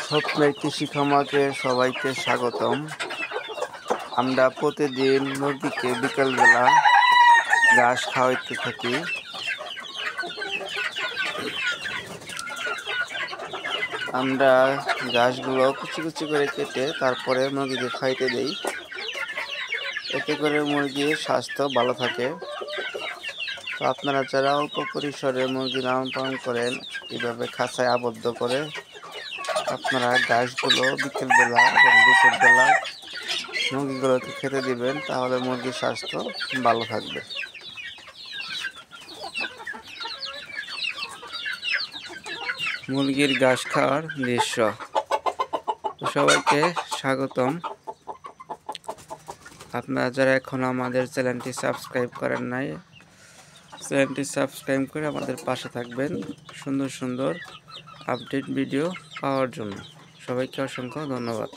স্বপ্নের কৃষি খামারে সবাইকে স্বাগতম। আমরা প্রতিদিন মুরগিকে বিকেলবেলা ঘাস খাওয়াইতে থাকি। আমরা ঘাসগুলো কুচি কুচি করে কেটে তারপরে মুরগিকে খাইতে দেই। এতে করে মুরগির স্বাস্থ্য ভালো থাকে। তো আপনারা যারা অল্প পরিসরে মুরগি লালন পালন করেন, এভাবে খাঁচায় আবদ্ধ করে আপনারা ঘাসগুলো বিকেলবেলা এবং দুপুরবেলা মুরগিগুলোকে খেতে দিবেন, তাহলে মুরগির স্বাস্থ্য ভালো থাকবে। মুরগির ঘাস খাওয়ার দৃশ্য। সবাইকে স্বাগতম। আপনারা যারা এখন আমাদের চ্যানেলটি সাবস্ক্রাইব করেন নাই, চ্যানেলটি সাবস্ক্রাইব করে আমাদের পাশে থাকবেন সুন্দর সুন্দর আপডেট ভিডিও পাওয়ার জন্য। সবাইকে অসংখ্য ধন্যবাদ।